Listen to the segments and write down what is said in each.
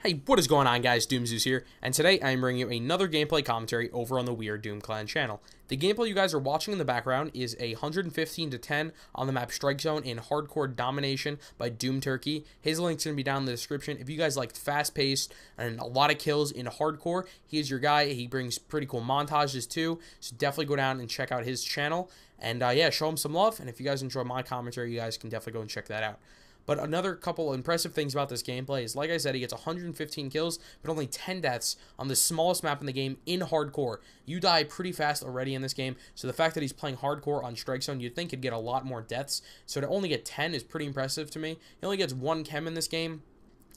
Hey, what is going on, guys? DoomZeus here, and today I am bringing you another gameplay commentary over on the Weird Doom Clan channel. The gameplay you guys are watching in the background is a 115-10 on the map Strike Zone in Hardcore Domination by Doom Turkey. His link's going to be down in the description. If you guys like fast-paced and a lot of kills in Hardcore, he is your guy. He brings pretty cool montages too, so definitely go down and check out his channel. And yeah, show him some love, and if you guys enjoy my commentary, you guys can definitely go and check that out. But another couple impressive things about this gameplay is, like I said, he gets 115 kills, but only 10 deaths on the smallest map in the game in Hardcore. You die pretty fast already in this game, so the fact that he's playing Hardcore on Strike Zone, you'd think he'd get a lot more deaths. So to only get 10 is pretty impressive to me. He only gets 1 chem in this game.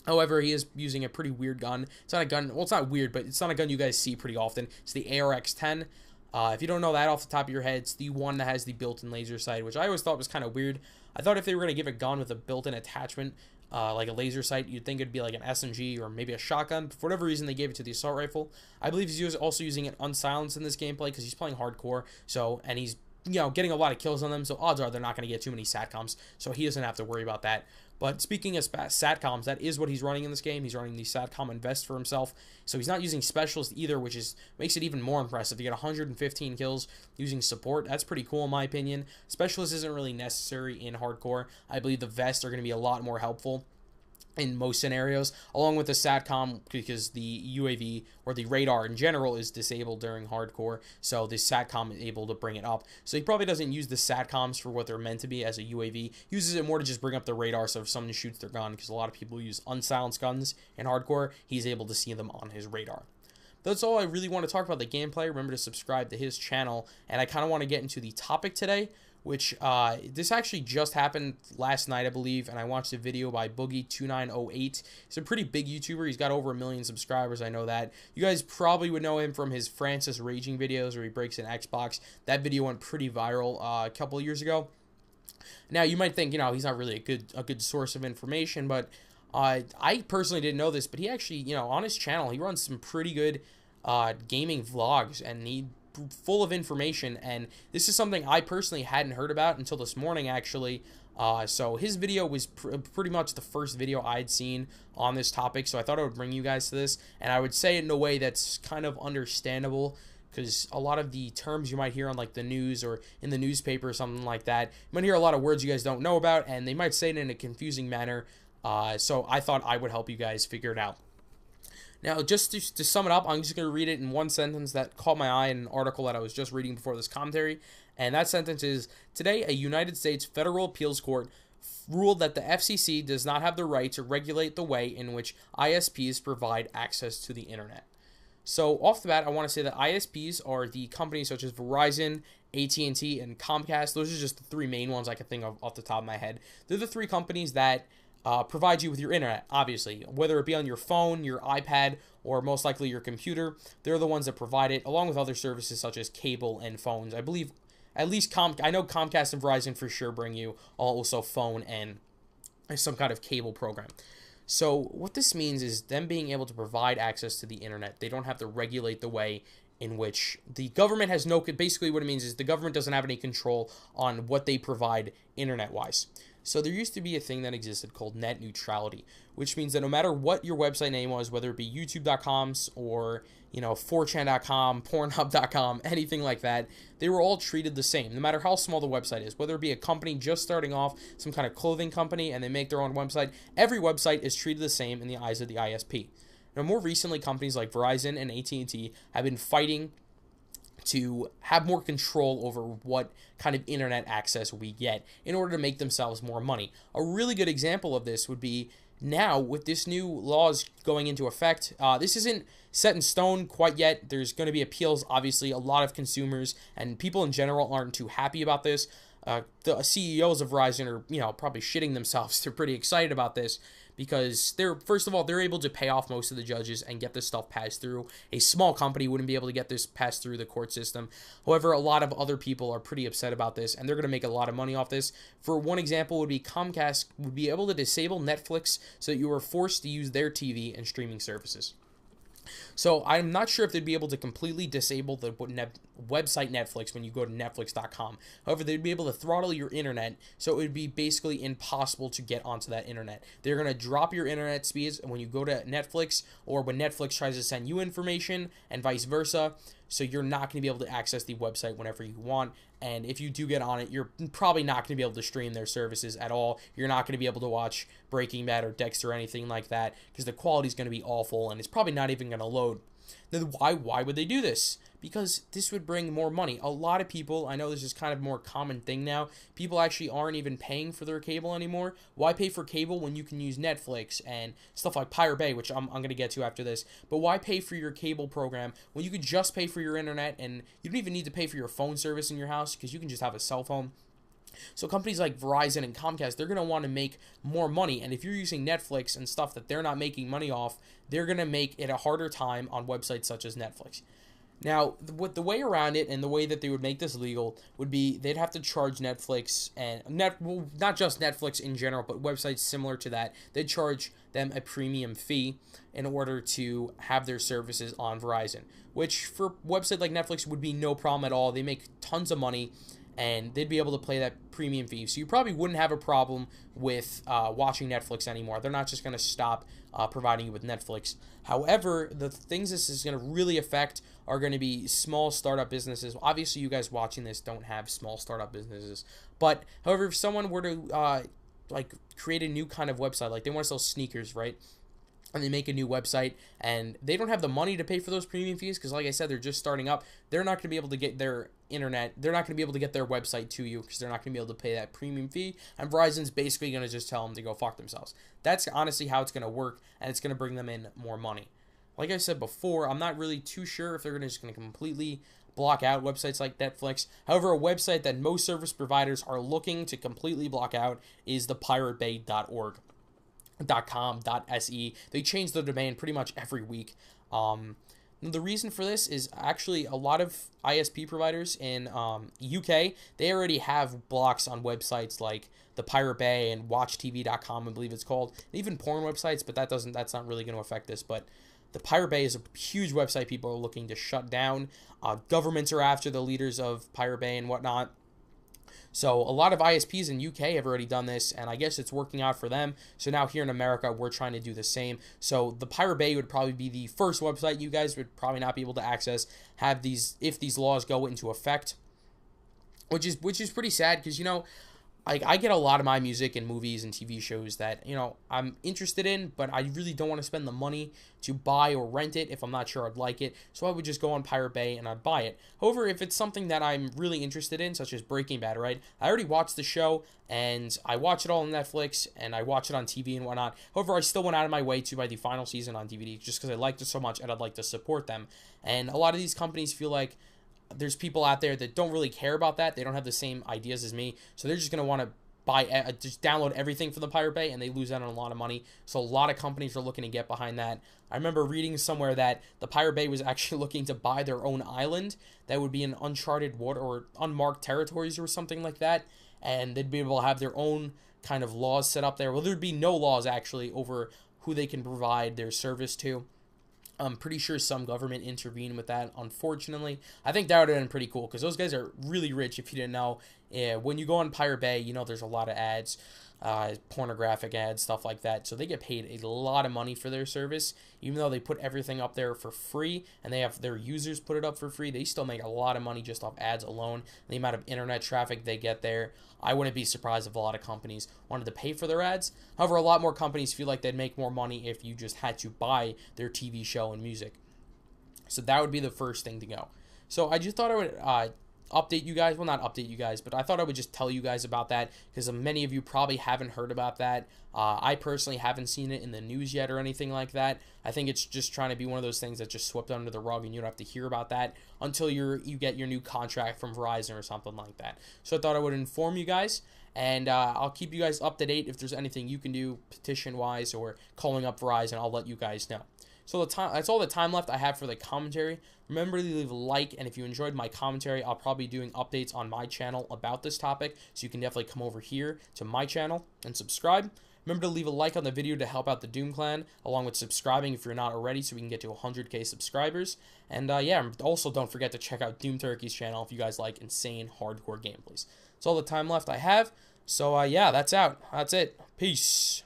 However, he is using a pretty weird gun. It's not a gun, well, it's not weird, but it's not a gun you guys see pretty often. It's the ARX 10. If you don't know that off the top of your head, it's the one that has the built-in laser sight, which I always thought was kind of weird. I thought if they were going to give a gun with a built-in attachment, like a laser sight, you'd think it'd be like an SMG or maybe a shotgun. But for whatever reason, they gave it to the assault rifle. I believe he's also using it unsilenced in this gameplay because he's playing Hardcore, and he's getting a lot of kills on them, so odds are they're not going to get too many SATCOMs, so he doesn't have to worry about that. But speaking of SATCOMs, that is what he's running in this game. He's running the SATCOM Invest for himself, so he's not using Specialist either, which makes it even more impressive. To get 115 kills using support, that's pretty cool in my opinion. Specialist isn't really necessary in Hardcore. I believe the Vests are going to be a lot more helpful in most scenarios, along with the SATCOM, because the UAV or the radar in general is disabled during Hardcore, so the SATCOM is able to bring it up. So he probably doesn't use the SATCOMs for what they're meant to be as a UAV. He uses it more to just bring up the radar, so if someone shoots their gun, because a lot of people use unsilenced guns in Hardcore, he's able to see them on his radar. That's all I really want to talk about the gameplay. Remember to subscribe to his channel, and I kind of want to get into the topic today, which this actually just happened last night, I believe, and I watched a video by Boogie2908. He's a pretty big YouTuber. He's got over 1 million subscribers, I know that. You guys probably would know him from his Francis Raging videos where he breaks an Xbox. That video went pretty viral a couple of years ago. Now, you might think, he's not really a good source of information, but I personally didn't know this, but he actually, on his channel, he runs some pretty good gaming vlogs, and he full of information, and this is something I personally hadn't heard about until this morning, actually. So his video was pretty much the first video I'd seen on this topic, so I thought I would bring you guys to this, and I would say it in a way that's kind of understandable, because a lot of the terms you might hear on like the news or in the newspaper or something like that, you might hear a lot of words you guys don't know about, and they might say it in a confusing manner, so I thought I would help you guys figure it out. Now, just to sum it up, I'm just going to read it in one sentence that caught my eye in an article that I was just reading before this commentary. And that sentence is, today, a United States federal appeals court ruled that the FCC does not have the right to regulate the way in which ISPs provide access to the internet. So, off the bat, I want to say that ISPs are the companies such as Verizon, AT&T, and Comcast. Those are just the 3 main ones I can think of off the top of my head. They're the 3 companies that provide you with your internet, obviously, whether it be on your phone, your iPad, or most likely your computer. They're the ones that provide it, along with other services such as cable and phones. I believe at least I know Comcast and Verizon for sure bring you also phone and some kind of cable program. So what this means is them being able to provide access to the internet. They don't have to regulate the way in which the government has basically what it means is the government doesn't have any control on what they provide internet-wise. So there used to be a thing that existed called net neutrality, which means that no matter what your website name was, whether it be youtube.com's or, 4chan.com, pornhub.com, anything like that, they were all treated the same, no matter how small the website is. Whether it be a company just starting off, some kind of clothing company, and they make their own website, every website is treated the same in the eyes of the ISP. Now, more recently, companies like Verizon and AT&T have been fighting to have more control over what kind of internet access we get in order to make themselves more money. A really good example of this would be now with this new laws going into effect. This isn't set in stone quite yet. There's going to be appeals. Obviously, a lot of consumers and people in general aren't too happy about this. The CEOs of Verizon are, probably shitting themselves. They're pretty excited about this because first of all, they're able to pay off most of the judges and get this stuff passed through. A small company wouldn't be able to get this passed through the court system. However, a lot of other people are pretty upset about this, and they're going to make a lot of money off this. For one example would be Comcast would be able to disable Netflix so that you are forced to use their TV and streaming services. So I'm not sure if they'd be able to completely disable the website Netflix when you go to netflix.com. However, they'd be able to throttle your internet, so it would be basically impossible to get onto that internet. They're going to drop your internet speeds when you go to Netflix, or when Netflix tries to send you information, and vice versa. So you're not going to be able to access the website whenever you want. And if you do get on it, you're probably not going to be able to stream their services at all. You're not going to be able to watch Breaking Bad or Dexter or anything like that, because the quality is going to be awful, and it's probably not even going to load. Then why would they do this? Because this would bring more money. A lot of people, I know this is kind of a more common thing now, people actually aren't even paying for their cable anymore. Why pay for cable when you can use Netflix and stuff like Pirate Bay, which I'm going to get to after this. But why pay for your cable program when you could just pay for your internet, and you don't even need to pay for your phone service in your house because you can just have a cell phone? So companies like Verizon and Comcast, they're going to want to make more money. And if you're using Netflix and stuff that they're not making money off, they're going to make it a harder time on websites such as Netflix. Now, the way around it, and the way that they would make this legal, would be they'd have to charge Netflix, and not just Netflix in general, but websites similar to that. They'd charge them a premium fee in order to have their services on Verizon, which for a website like Netflix would be no problem at all. They make tons of money, and they'd be able to pay that premium fee. So you probably wouldn't have a problem with watching Netflix anymore. They're not just going to stop providing you with Netflix. However, the things this is going to really affect are going to be small startup businesses. Obviously, you guys watching this don't have small startup businesses. But, however, if someone were to create a new kind of website, like they want to sell sneakers, right? And they make a new website, and they don't have the money to pay for those premium fees because, like I said, they're just starting up. They're not going to be able to get their internet. They're not going to be able to get their website to you because they're not going to be able to pay that premium fee. And Verizon's basically going to just tell them to go fuck themselves. That's honestly how it's going to work, and it's going to bring them in more money. Like I said before, I'm not really too sure if they're just going to completely block out websites like Netflix. However, a website that most service providers are looking to completely block out is the piratebay.org. .com, .se. They change the domain pretty much every week. The reason for this is actually a lot of ISP providers in UK, they already have blocks on websites like the Pirate Bay and WatchTV.com, I believe it's called, and even porn websites, but that's not really going to affect this. But the Pirate Bay is a huge website people are looking to shut down. Governments are after the leaders of Pirate Bay and whatnot. So a lot of ISPs in UK have already done this, and I guess it's working out for them. So now here in America, we're trying to do the same. So the Pirate Bay would probably be the first website you guys would probably not be able to access if these laws go into effect, which is pretty sad because, you know, I get a lot of my music and movies and TV shows that, you know, I'm interested in, but I really don't want to spend the money to buy or rent it if I'm not sure I'd like it. So I would just go on Pirate Bay and I'd buy it. However, if it's something that I'm really interested in, such as Breaking Bad, right? I already watched the show and I watch it all on Netflix and I watch it on TV and whatnot. However, I still went out of my way to buy the final season on DVD just because I liked it so much and I'd like to support them. And a lot of these companies feel like there's people out there that don't really care about that. They don't have the same ideas as me. So they're just going to want to just download everything from the Pirate Bay, and they lose out on a lot of money. So a lot of companies are looking to get behind that. I remember reading somewhere that the Pirate Bay was actually looking to buy their own island that would be in uncharted water or unmarked territories or something like that, and they'd be able to have their own kind of laws set up there. Well, there'd be no laws actually over who they can provide their service to. I'm pretty sure some government intervened with that, unfortunately. I think that would have been pretty cool, because those guys are really rich, if you didn't know. When you go on Pirate Bay, you know there's a lot of ads, pornographic ads, stuff like that. So they get paid a lot of money for their service. Even though they put everything up there for free, and they have their users put it up for free, they still make a lot of money just off ads alone. The amount of internet traffic they get there, I wouldn't be surprised if a lot of companies wanted to pay for their ads. However, a lot more companies feel like they'd make more money if you just had to buy their TV show and music. So that would be the first thing to go. So I just thought I would update you guys. Well, not update you guys, but I thought I would just tell you guys about that, because many of you probably haven't heard about that. I personally haven't seen it in the news yet or anything like that. I think it's just trying to be one of those things that's just swept under the rug, and you don't have to hear about that until you get your new contract from Verizon or something like that. So I thought I would inform you guys, and I'll keep you guys up to date. If there's anything you can do petition-wise or calling up Verizon, I'll let you guys know. So that's all the time left I have for the commentary. Remember to leave a like, and if you enjoyed my commentary, I'll probably be doing updates on my channel about this topic, so you can definitely come over here to my channel and subscribe. Remember to leave a like on the video to help out the Doom Clan, along with subscribing if you're not already so we can get to 100k subscribers. And yeah, also don't forget to check out Doom Turkey's channel if you guys like insane hardcore gameplays. That's all the time left I have. So yeah, that's it. Peace.